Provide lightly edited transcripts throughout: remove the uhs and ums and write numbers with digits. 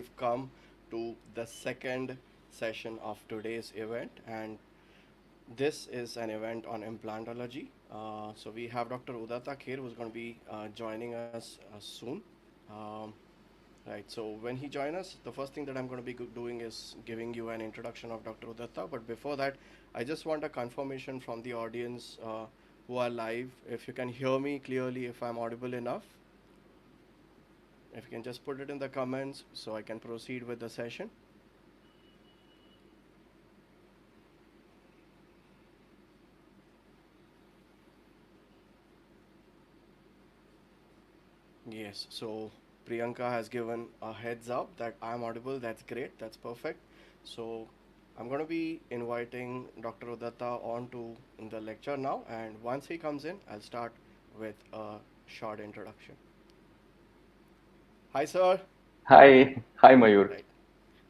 we've come to the second session of today's event, and this is an event on implantology. So we have Dr. Udata Kher who's going to be joining us soon. Um, right. So when he joins us, the first thing that I'm going to be doing is giving you an introduction of Dr. Udata. But before that, I just want a confirmation from the audience who are live. If you can hear me clearly, if I'm audible enough. If you can just put it in the comments so I can proceed with the session. Yes, so Priyanka has given a heads up that I'm audible. That's great. That's perfect. So I'm going to be inviting Dr. Udatta on to the lecture now. And once he comes in, I'll start with a short introduction. Hi, sir. Hi, Mayur. Right.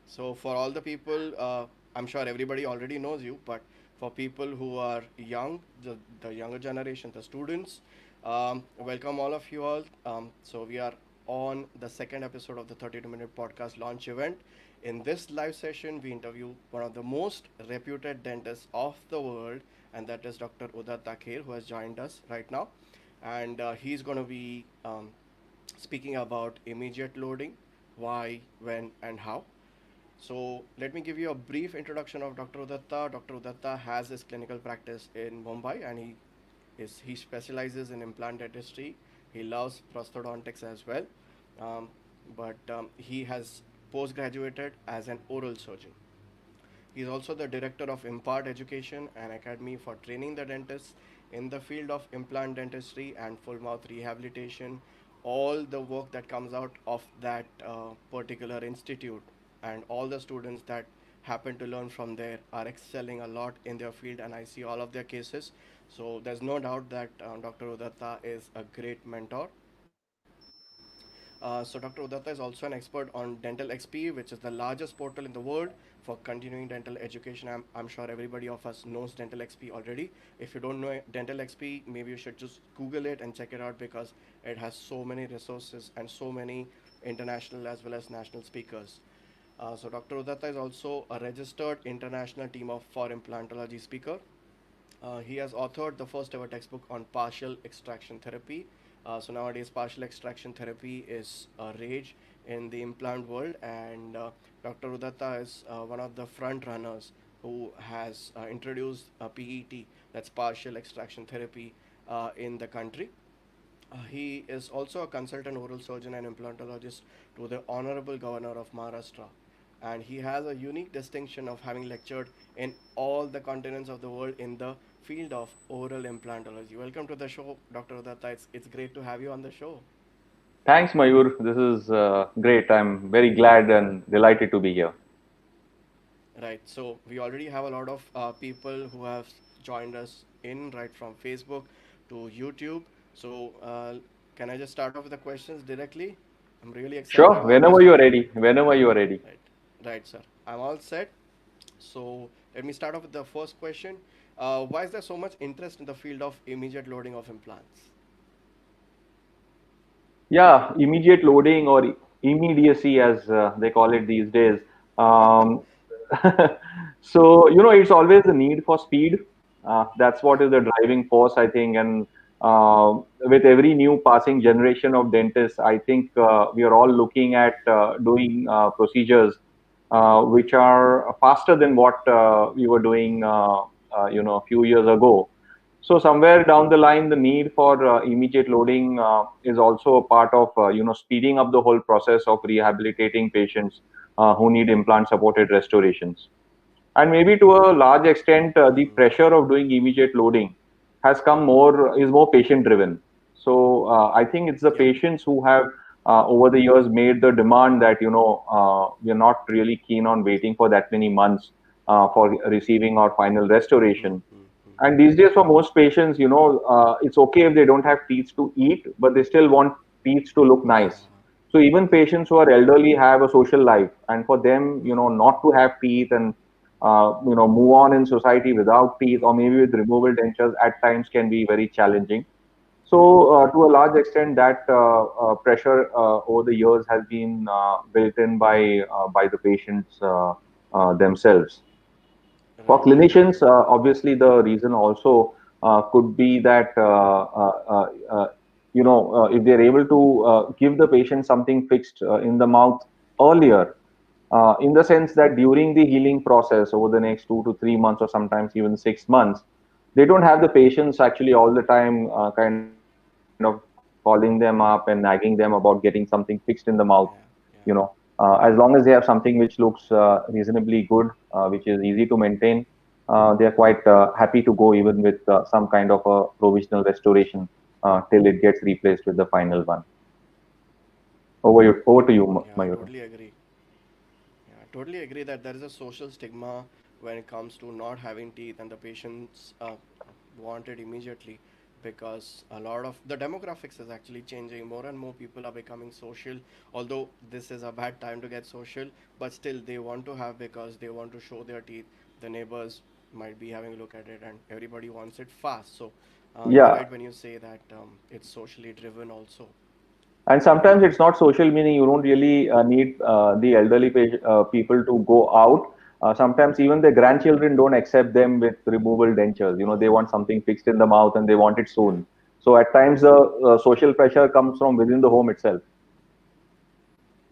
So for all the people, I'm sure everybody already knows you, but for people who are young, the younger generation, the students, welcome all of you all. So we are on the second episode of the 32-minute podcast launch event. In this live session, we interview one of the most reputed dentists of the world, and that is Dr. Udat Takir, who has joined us right now. And he's going to be speaking about immediate loading, why, when, and how. So let me give you a brief introduction of Dr. Udatta. Dr. Udatta has his clinical practice in Mumbai, and he specializes in implant dentistry. He loves prosthodontics as well, um, but he has post-graduated as an oral surgeon. He is also the director of Impart Education, an academy for training the dentists in the field of implant dentistry and full mouth rehabilitation. All the work that comes out of that particular institute and all the students that happen to learn from there are excelling a lot in their field, and I see all of their cases. So there's no doubt that Dr. Udatta is a great mentor. So Dr. Udatta is also an expert on Dental XP, which is the largest portal in the world for continuing dental education. I'm sure everybody of us knows Dental XP already. If you don't know Dental XP, maybe you should just Google it and check it out because it has so many resources and so many international as well as national speakers. So Dr. Udatta is also a registered international team of for implantology speaker. He has authored the first ever textbook on partial extraction therapy. So nowadays, partial extraction therapy is a rage in the implant world, and Dr. Udatta is one of the front runners who has introduced PET, that's partial extraction therapy, in the country. He is also a consultant oral surgeon and implantologist to the Honorable Governor of Maharashtra. And he has a unique distinction of having lectured in all the continents of the world in the field of oral implantology. Welcome to the show, Dr. Udatta. It's great to have you on the show. Thanks, Mayur. This is great. I'm very glad and delighted to be here. Right. So we already have a lot of people who have joined us in right from Facebook to YouTube. So can I just start off with the questions directly? I'm really excited Sure, about this whenever you are topic. ready. Whenever you are ready. Right. Right, sir. I'm all set. So let me start off with the first question. Why is there so much interest in the field of immediate loading of implants? Yeah, immediate loading or immediacy, as they call it these days. Um, so, it's always the need for speed. That's what Right. is the driving force, I think. And with every new passing generation of dentists, I think we are all looking at doing procedures which are faster than what we were doing, a few years ago. So somewhere down the line, the need for immediate loading is also a part of speeding up the whole process of rehabilitating patients who need implant-supported restorations. And maybe to a large extent, the pressure of doing immediate loading has come more is more patient-driven. So I think it's the Yep. patients who have over the years made the demand that we are not really keen on waiting for that many months for receiving our final restoration. And these days, for most patients, it's okay if they don't have teeth to eat, but they still want teeth to look Yeah. nice. So even patients who are elderly have a social life, and for them, not to have teeth and move on in society without teeth or maybe with removable dentures at times can be very challenging. Right. To a large extent, that pressure over the years has been built in by the patients themselves. For Right. clinicians, obviously, the reason also could be that if they're able to give the patient something fixed in the mouth earlier, in the sense that during the healing process over the next 2 to 3 months or sometimes even 6 months, they don't have the patients actually all the time kind of calling them up and nagging them about getting something fixed in the mouth. Yeah. As Yeah. long as they have something which looks reasonably good, which is easy to maintain, they are quite happy to go even with some kind of a provisional restoration till it gets replaced with the final one. Over to you, Yeah. I Mayur. totally agree. Yeah, I totally agree that there is a social stigma when it comes to not having teeth, and the patients want it immediately because a lot of the demographics is actually changing. More and more people are becoming social. Although this is a bad time to get social, but still they want to have because they want to show their teeth. The neighbors might be having a look at it, and everybody wants it fast. So you're Yeah, right when you say that it's socially driven also. and sometimes it's not social, meaning you don't really need the elderly people to go out. Sometimes even the grandchildren don't accept them with removable dentures. They Oh, want something fixed in the mouth and they want it yeah. soon. So at times the social pressure comes from within the home itself.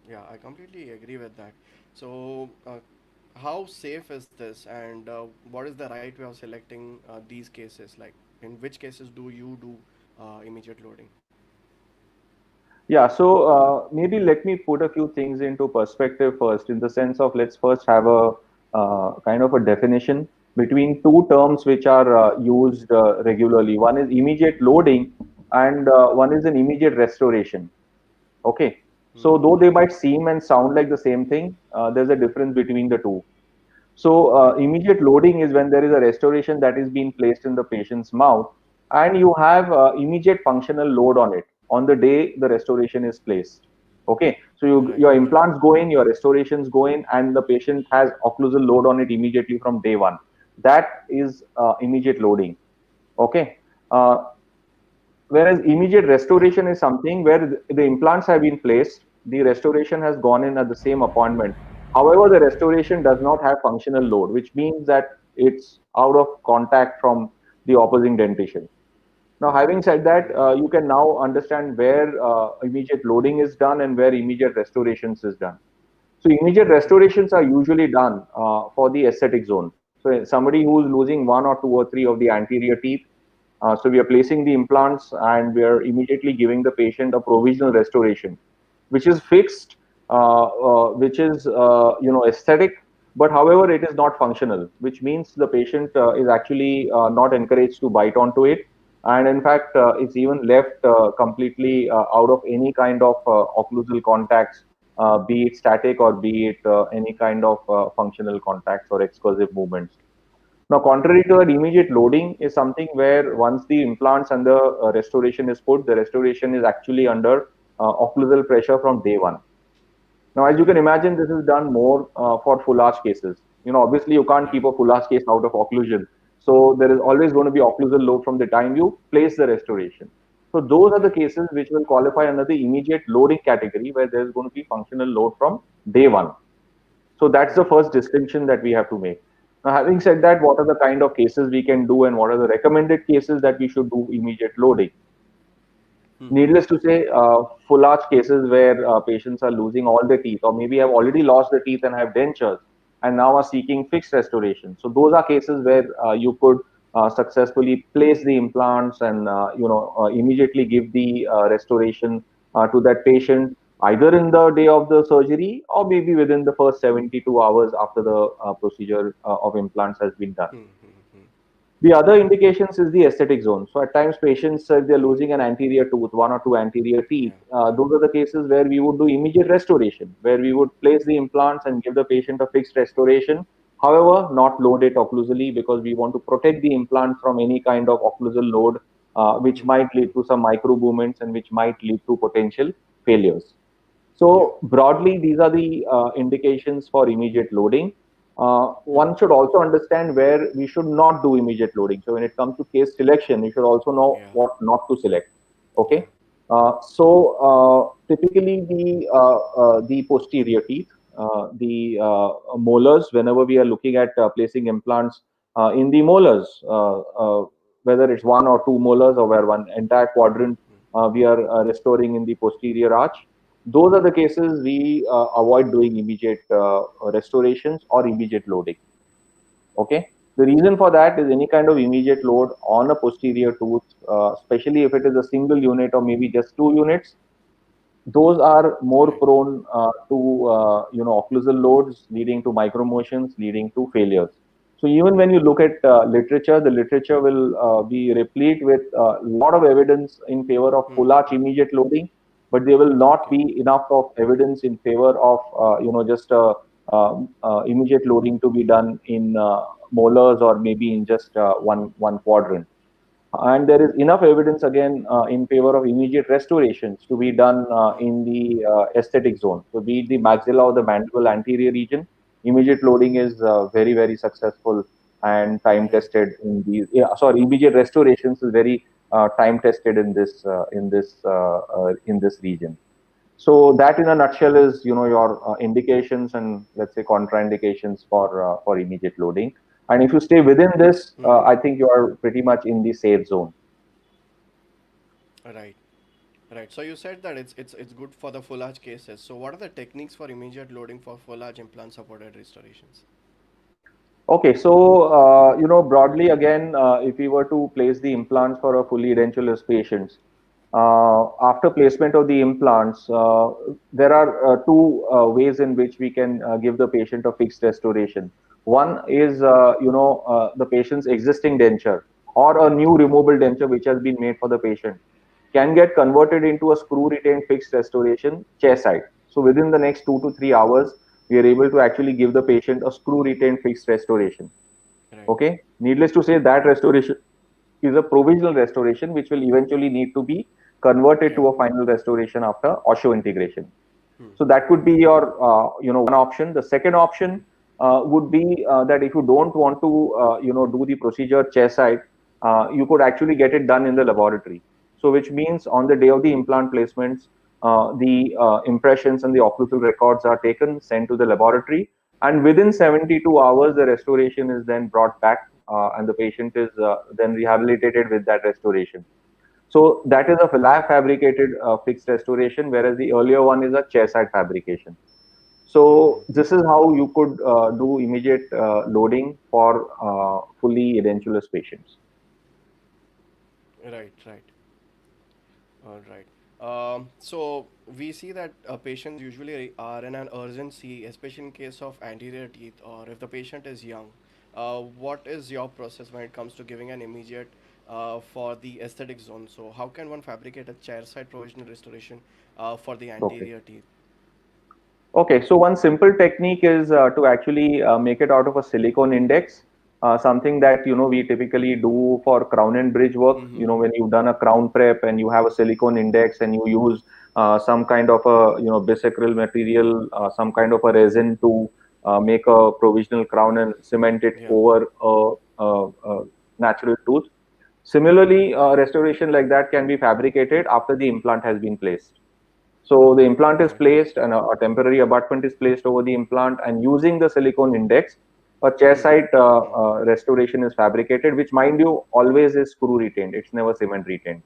Yeah, I completely agree with that. So, how safe is this, and what is the right way of selecting these cases? Like, in which cases do you do immediate loading? Yeah, so maybe let me put a few things into perspective first, in the sense of let's first have a kind of a definition between two terms which are Yeah. used regularly. One is immediate loading, and one is an immediate restoration. Okay, so though they might seem and sound like the same thing, there's a difference between the two. So, Right. immediate loading is when there is a restoration that is being placed in the patient's mouth, and you have immediate functional load on it on the day the restoration is placed. Okay, so Right. your implants go in, your restorations go in, and the patient has occlusal load on it immediately from day one. That is immediate loading. Okay. Uh, Whereas immediate Right. restoration is something where the implants have been placed, the restoration has gone in at the same appointment. However, the restoration does not have functional load, which means that it's out of contact from the opposing dentition. Now, having said that, you can now understand where immediate loading is done and where immediate restorations is done. So immediate restorations are usually done for the aesthetic zone. So somebody who is losing one or two or three of the anterior teeth, so we are placing the implants and we are immediately giving the patient a provisional restoration, which is fixed, which is aesthetic, but however it is not functional, which means the patient is actually not encouraged to bite onto it, and in fact it's even left completely out of any kind of occlusal contacts, be it static or be it any kind of functional contacts or excursive movements. Now, contrary to that, immediate loading is something where once the implants and the restoration is put, the restoration is actually under occlusal pressure from day one. Now, as you can imagine, this is done more for full arch cases. Obviously, you can't keep Right. a full arch case out of occlusion. So there is always going to be occlusal load from the time you place the restoration. So those are the Right. cases which will qualify under the immediate loading category, where there is going to be functional load from day one. So that's the first distinction that we have to make. Now, having said that, what are the kind of cases we can do and what are the recommended cases that we should do immediate loading? Needless to say, full arch cases where patients are losing all their teeth or maybe have already lost their teeth and have dentures and now are seeking fixed restoration. So those are cases where you could successfully place the implants and immediately give the restoration to that patient either in the day of the surgery or maybe within the first 72 hours after the procedure of implants has been done. The other indications is the aesthetic zone. So at times patients, if they're losing an anterior tooth, one or two anterior teeth, Yeah. those are the cases where we would do immediate restoration, where we would place the implants and give the patient a fixed restoration. However, not load it occlusally because we want to protect the implant from any kind of occlusal load, which might lead to some micro movements and which might lead to potential failures. Yeah. So broadly, these are the indications for immediate loading. One should also understand where we should not do immediate loading. So when it comes to case selection, you should also know Yeah. what not to select. Okay. Yeah. Typically the posterior teeth, the molars, whenever we are looking at placing implants in the molars, whether it's one or two molars or where one entire quadrant we are restoring in the posterior arch, those are the cases we avoid doing immediate restorations or immediate loading. Okay. The reason for that is any kind of immediate load on a posterior tooth, especially if it is a single unit or maybe just two units, those are more Right. prone to occlusal loads, leading to micromotions, leading to failures. So even when you look at literature, the literature will be replete with a lot of evidence in favor of full arch immediate loading, but there will not Okay. be enough of evidence in favor of just immediate loading to be done in molars or maybe in just one quadrant. And there is enough evidence again in favor of immediate restorations to be done in the aesthetic zone. So, be it the maxilla or the mandible anterior region, immediate loading is very successful and time Right. tested in these. Yeah, sorry, immediate restorations is very time tested in this region. So that, in a nutshell, is your indications and, let's say, contraindications for immediate loading. And if you stay within this, I think you are pretty much in the safe zone. Right. Right. So you said that it's good for the full arch cases. So what are the techniques for immediate loading for full arch implant supported restorations? Okay, so broadly again, if we were to place the implants for a fully edentulous patients, after placement of the implants, there are two ways in which we can give the patient a fixed restoration. One is the patient's existing denture or a new removable denture which has been made for the patient can get converted into a screw retained fixed restoration chair side. So within the next 2 to 3 hours, we are able to actually give the patient a screw retained fixed restoration. Right. Okay. Needless to say, that restoration is a provisional restoration which will eventually need to be converted Yeah. to a final restoration after osseointegration. So that could be your one option. The second option would be that if you don't want to do the procedure chairside, you could actually get it done in the laboratory. So which means on the day of the implant placements, the impressions and the occlusal records are taken, sent to the laboratory, and within 72 hours the restoration is then brought back, and the patient is then rehabilitated with that restoration. So that is a lab fabricated fixed restoration, whereas the earlier one is a chairside fabrication. So this is how you could do immediate loading for fully edentulous patients. Right. Right. All right. So we see that patients usually are in an urgency, especially in case of anterior teeth or if the patient is young. What is your process when it comes to giving an immediate for the aesthetic zone? So how can one fabricate a chair side provisional restoration for the Okay. anterior teeth? Okay, so one simple technique is to actually make it out of a silicone index, something that we typically do for crown and bridge work. When you've done a crown prep and you have a silicone index and you use some kind of a bisacral material, some kind of a resin to make a provisional crown and cement it Yeah. over a natural tooth. Similarly, restoration like that can be fabricated after the implant has been placed. So the implant is Right. placed and a temporary abutment is placed over the implant, and using the silicone index, a chairside restoration is fabricated, which, mind you, always is screw retained. It's never cement retained.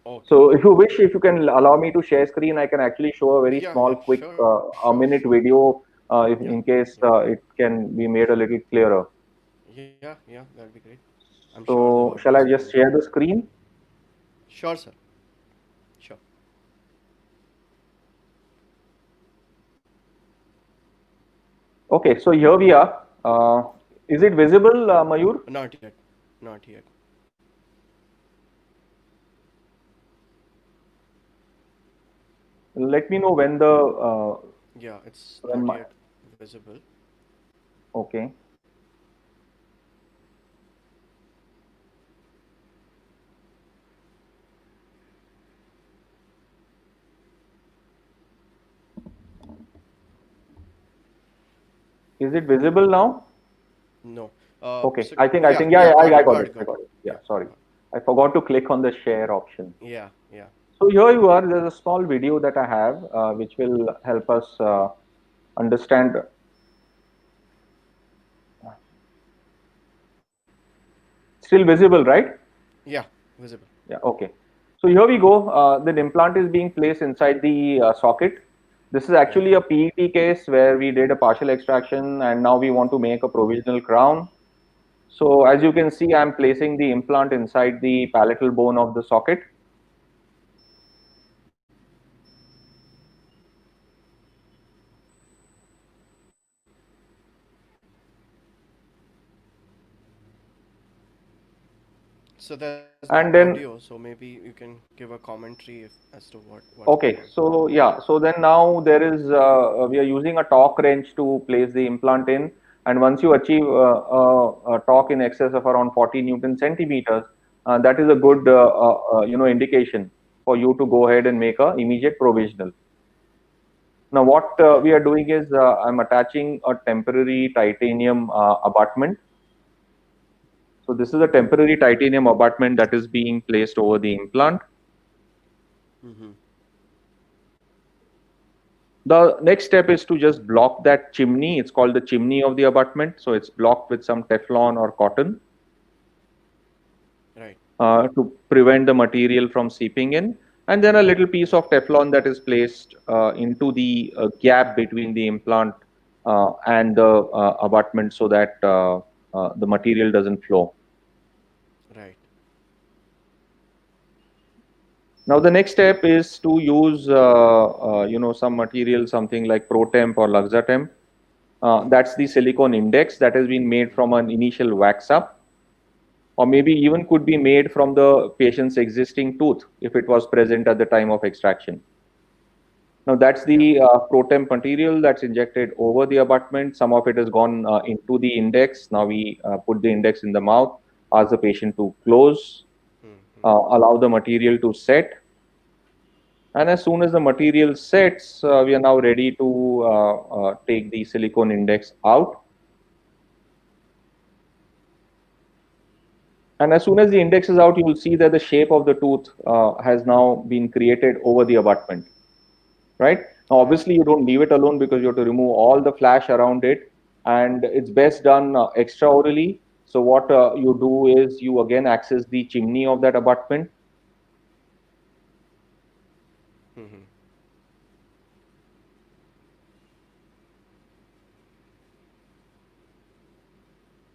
Okay. So if you wish, if you can allow me to share screen, I can actually show a very Yeah. small, Yeah. quick, Sure. a Sure. minute Sure. video, if Yeah. in case Yeah. it can be made a little clearer. Yeah. Yeah. That'd be great. I'm sure the So shall audience I will just enjoy share that. the screen? Sure, sir. Sure. Okay, so here we are. Is it visible, Mayur? Not yet. Not yet. Let me know when the Yeah, it's when not my yet visible. okay. Is it visible now? No. Okay. So I think, yeah, yeah, yeah, got I it, got got it. it, I got it. got it. Yeah, Yeah, sorry. got I forgot to click on the share option. it. Yeah, yeah. So here you are. There's a small video that I have, which will help us understand. Still visible, right? Yeah, visible. Yeah. Okay. So here we go. The implant is being placed inside the socket. This is Yeah. actually a PET case where we did a partial extraction, and now we want to make a provisional crown. So as you can see, I'm placing the implant inside the palatal bone of the socket. So there's no And audio, then, so maybe you can give a commentary as to what's going okay, on. so yeah, so then now there is, we are using a torque wrench to place the implant in. And once you achieve a torque in excess of around 40 Newton centimeters, that is a good, indication for you to go ahead and make a immediate provisional. Now, what we are doing is I'm attaching a temporary titanium abutment. So this is a temporary titanium abutment that is being placed over the implant. Mm-hmm. The next step is to just block that chimney. It's called the chimney of the abutment. So it's blocked with some Teflon or cotton Right. to prevent the material from seeping in. And then a little piece of Teflon that is placed into the gap between the implant and the abutment so that the material doesn't flow. Right. Now the next step is to use some material, something like ProTemp or Luxatemp. Mm-hmm. That's the silicone index that has been made from an initial wax up, or maybe even could be made from the patient's existing tooth if it was present at the time of extraction. Now that's Yeah. the ProTemp material that's injected over the abutment. Some of it has gone into the index. Now we put the index in the mouth, ask the patient to close, Mm-hmm. allow the material to set. And as soon as the material sets, we are now ready to take the silicone index out. And as soon as the index is out, you will see that the shape of the tooth has now been created over the abutment, right? Now, Right. obviously, you don't leave it alone because you have to remove all the flash around it, and it's best done extraorally. So what you do is you again access the chimney of that abutment. Mm-hmm.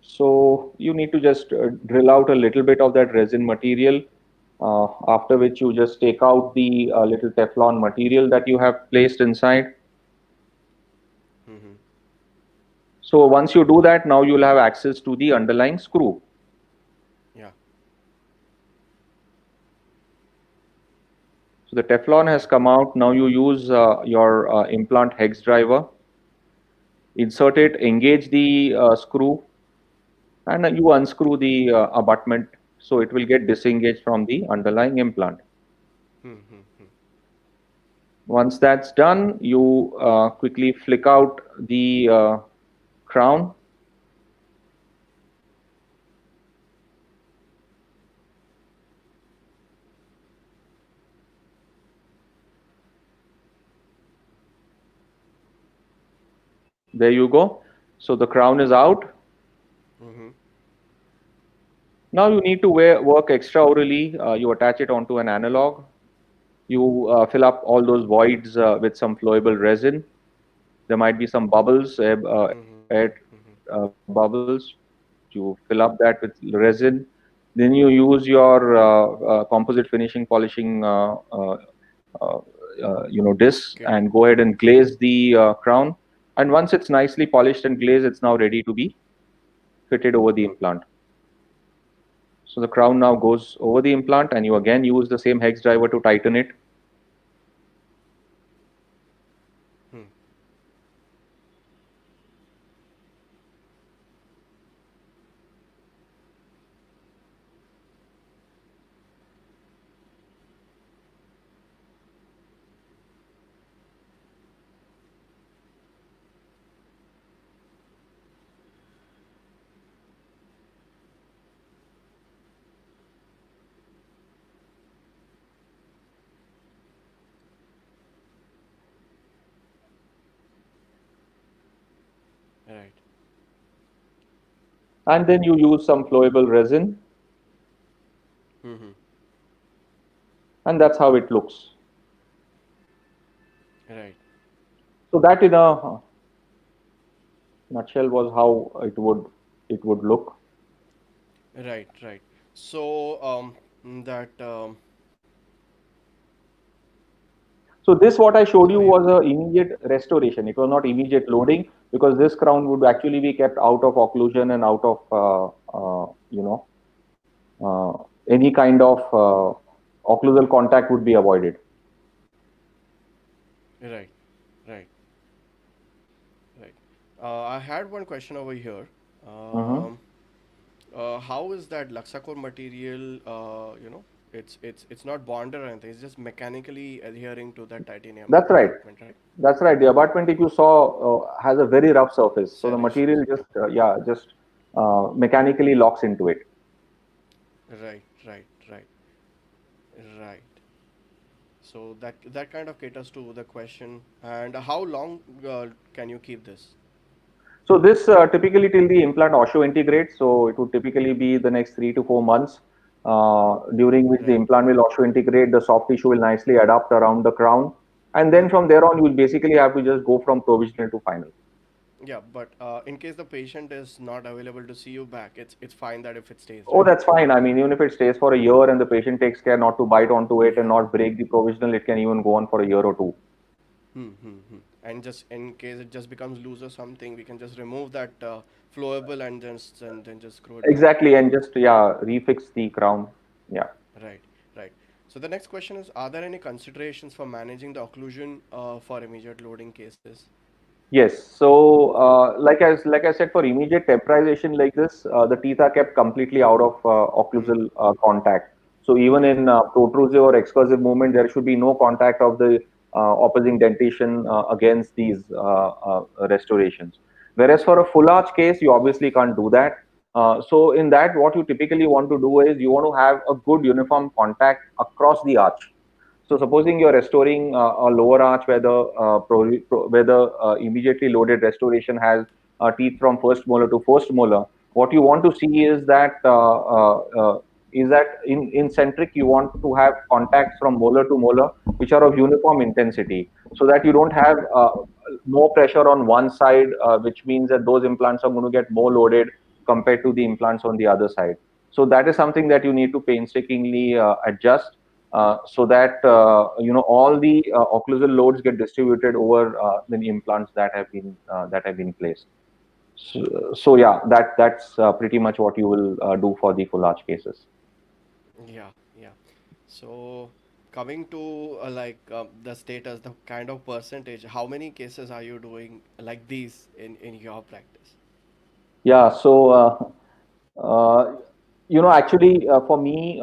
So you need to just drill out a little bit of that resin material, after which you just take out the little Teflon material that you have placed inside. Mm-hmm. So once you do that, now you'll have access to the underlying screw. Yeah. So the Teflon has come out. Now you use your implant hex driver, insert it, engage the screw, and you unscrew the abutment so it will get disengaged from the underlying implant. Mm-hmm. Once that's done, you quickly flick out the crown. There you go. So the crown is out. Mm-hmm. Now you need to work extraordinarily. You attach it onto an analog. You fill up all those voids with some flowable resin. There might be some bubbles, air bubbles. You fill up that with resin. Then you use your composite finishing polishing disc Kit. and go ahead and glaze the crown. And once it's nicely polished and glazed, it's now ready to be fitted over the implant. So the crown now goes over the implant, and you again use the same hex driver to tighten it. Hmm. Right. And then you use some flowable resin, Mm-hmm. and that's how it looks. Right. So that in a nutshell was how it would look. Right. Right. So that So this what I showed you sorry. was a immediate restoration. It was not immediate loading because this crown would actually be kept out of occlusion and out of uh, any kind of occlusal contact would be avoided. Right. Right. Right. I had one question over here. Mhm. Um, how is that Luxacore material? It's not bonded or anything. It's just mechanically adhering to that titanium That's right. abutment, right? That's right. The abutment, if you saw, has a very rough surface, so the Serrations. material just just mechanically locks into it. Right. Right. Right. Right. So that kind of caters to the question. And how long can you keep this? So this typically till the implant osseointegrates. So it would typically be the next 3 to 4 months, during which the Right. implant will osseointegrate. The soft tissue will nicely adapt around the crown, and then from there on, you will basically have to just go from provisional to final. Yeah, but in case the patient is not available to see you back, it's fine that if it stays, Oh, right? that's fine. I mean, even if it stays for a year and the patient takes care not to bite onto it and Yeah. not break the provisional, it can even go on for a year or two. And just in case it just becomes loose or something, we can just remove that flowable and then just screw it back. Exactly, and just refix the crown. Yeah. Right, right. So the next question is: are there any considerations for managing the occlusion for immediate loading cases? Yes. So, like I said, for immediate temporization like this, the teeth are kept completely out of occlusal contact. So even Yeah. in protrusive or excursive movement, there should be no contact of the opposing dentition against these restorations. Whereas for a full arch case, you obviously can't do that. So in that, what you typically want to do is you want to have a good uniform contact across the arch. So supposing you're restoring a lower arch where the immediately loaded restoration has teeth from first molar to first molar, what you want to see is that in centric you want to have contacts from molar to molar which are of uniform intensity, so that you don't have more pressure on one side, which means that those implants are going to get more loaded compared to the implants on the other side. So that is something that you need to painstakingly adjust, so that all the occlusal loads get distributed over the implants that have been placed. So yeah, that's pretty much what you will do for the full arch cases. Yeah, yeah. So coming to the status, the kind of percentage, how many cases are you doing like these in your practice? Yeah, so uh, actually, for me,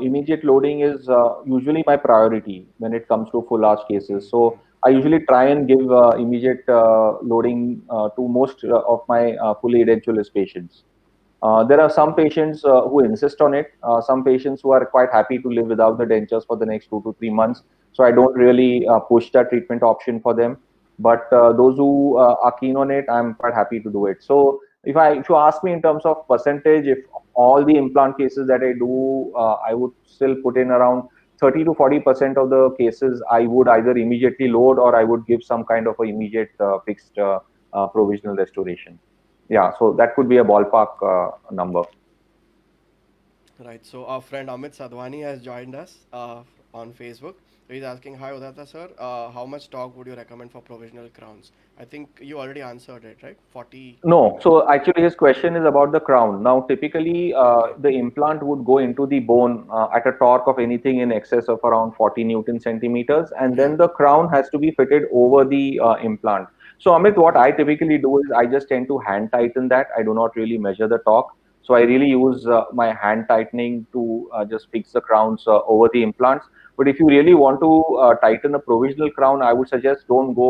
immediate loading is usually my priority when it comes to full arch cases. So I usually try and give immediate loading to most of my fully edentulous patients. There are some patients who insist on it. Some patients who are quite happy to live without the dentures for the next 2 to 3 months. So I don't really push that treatment option for them. But those who are keen on it, I'm quite happy to do it. So if you ask me in terms of percentage, if all the implant cases that I do, I would still put in around 30 to 40% of the cases I would either immediately load or I would give some kind of a immediate fixed provisional restoration. Yeah, so that could be a ballpark number. Right. So our friend Amit Sadhwani has joined us on Facebook. He's asking, "Hi Udatta sir, how much stock would you recommend for provisional crowns?" I think you already answered it, right? 40 No, crowns. so actually his question is about the crown. Now, typically, Okay. the implant would go into the bone at a torque of anything in excess of around 40 Newton centimeters, and Yeah. then the crown has to be fitted over the implant. So, Amit, what I typically do is I just tend to hand tighten that. I do not really measure the torque. So, I really use my hand tightening to just fix the crowns over the implants. But if you really want to tighten a provisional crown, I would suggest don't go,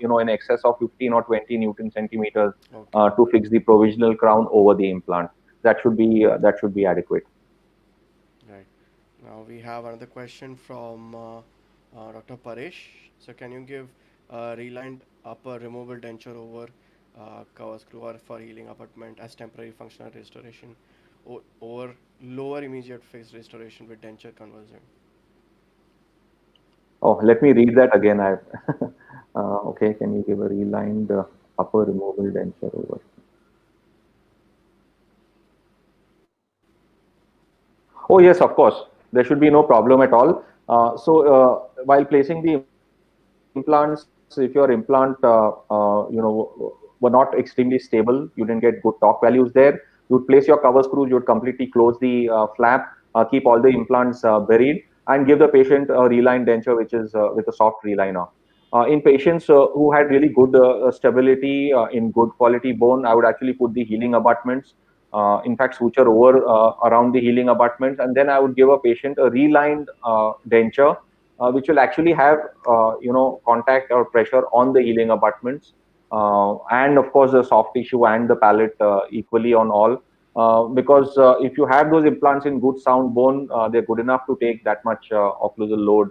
in excess of 15 or 20 Newton centimeters Okay. to fix the provisional crown over the implant. That should be adequate. Right. Now we have another question from Dr. Paresh. So can you give relined upper removable denture over cover screw or for healing abutment as temporary functional restoration or lower immediate phase restoration with denture conversion. Oh, let me read that again. I okay. Can you give a relined upper removable denture over? Oh yes, of course. There should be no problem at all. While placing the implants, if your implant, were not extremely stable, you didn't get good torque values there. You would place your cover screws. You would completely close the flap, keep all the implants buried, and give the patient a relined denture, which is with a soft reliner. In patients who had really good stability in good quality bone, I would actually put the healing abutments, in fact, suture over around the healing abutments, and then I would give a patient a relined denture, which will actually have contact or pressure on the healing abutments, and of course the soft tissue and the palate equally on all. Because if you have those implants in good sound bone, they're good enough to take that much occlusal load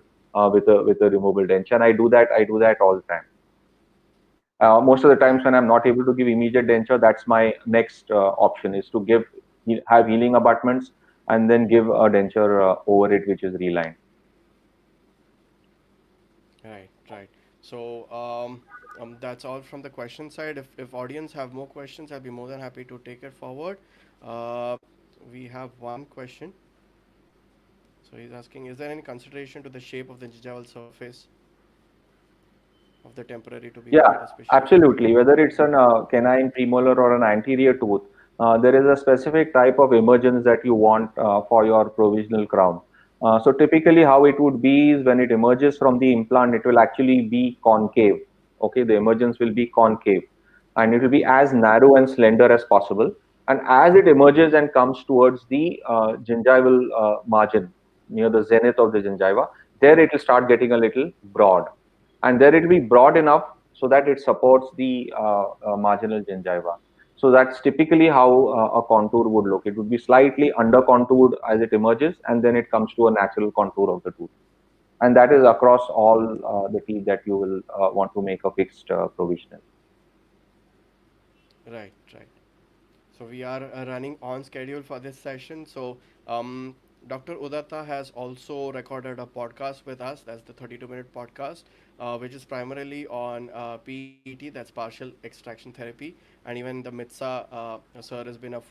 with a removable denture. And I do that all the time. Most of the times when I'm not able to give immediate denture, that's my next option, is to have healing abutments and then give a denture over it, which is relined. Right, right. So that's all from the question side. If audience have more questions, I'll be more than happy to take it forward. Uh, we have one question. So he's asking, is there any consideration to the shape of the gingival surface of the temporary to be Yeah, made, especially for absolutely. Whether it's an canine premolar or an anterior tooth, there is a specific type of emergence that you want for your provisional crown. So typically, how it would be is when it emerges from the implant, it will actually be concave. Okay, the emergence will be concave, and it will be as narrow and slender as possible. And as it emerges and comes towards the gingival margin near the zenith of the gingiva, there it will start getting a little broad, and there it will be broad enough so that it supports the marginal gingiva. So that's typically how a contour would look. It would be slightly under contoured as it emerges, and then it comes to a natural contour of the tooth. And that is across all the teeth that you will want to make a fixed provisional. right, right. So we are running on schedule for this session. So um, Dr. Udatta has also recorded a podcast with us. That's the 32-minute podcast, which is primarily on PET, that's partial extraction therapy, and even the MITSA. Sir has been a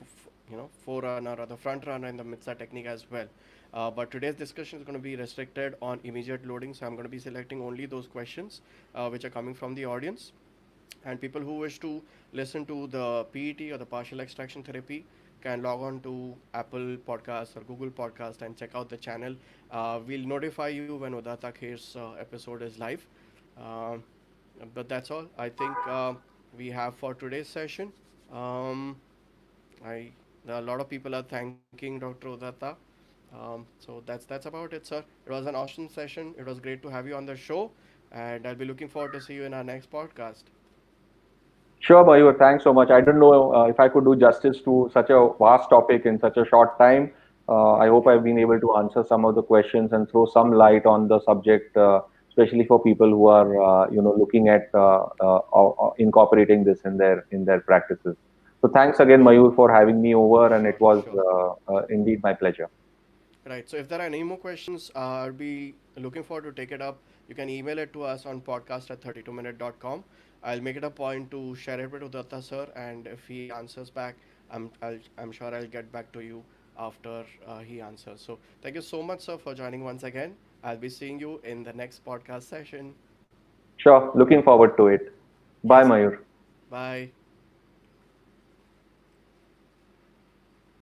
forerunner or the front runner in the MITSA technique as well. But today's discussion is going to be restricted on immediate loading, so I'm going to be selecting only those questions which are coming from the audience. And people who wish to listen to the PET or the partial extraction therapy can log on to Apple Podcasts or Google Podcast and check out the channel. We'll notify you when Udatta Khair's episode is live. Um but that's all I think we have for today's session. Um, I A lot of people are thanking Dr. Udatta. So that's about it, sir. It was an awesome session. It was great to have you on the show, and I'll be looking forward to see you in our next podcast. Sure, Mayur. Thanks so much. I don't know if I could do justice to such a vast topic in such a short time. I hope I've been able to answer some of the questions and throw some light on the subject, especially for people who are, looking at incorporating this in their practices. So thanks again, Right. Mayur, for having me over, and it Sure, was sure. indeed my pleasure. Right. So if there are any more questions, I'll be looking forward to take it up. You can email it to us on podcast at 32minute.com. I'll make it a point to share it with Udatta sir, and if he answers back, I'm sure I'll get back to you after he answers. So thank you so much, sir, for joining once again. I'll be seeing you in the next podcast session. Sure, looking forward to it. Bye, Yes, sir. Mayur. Bye.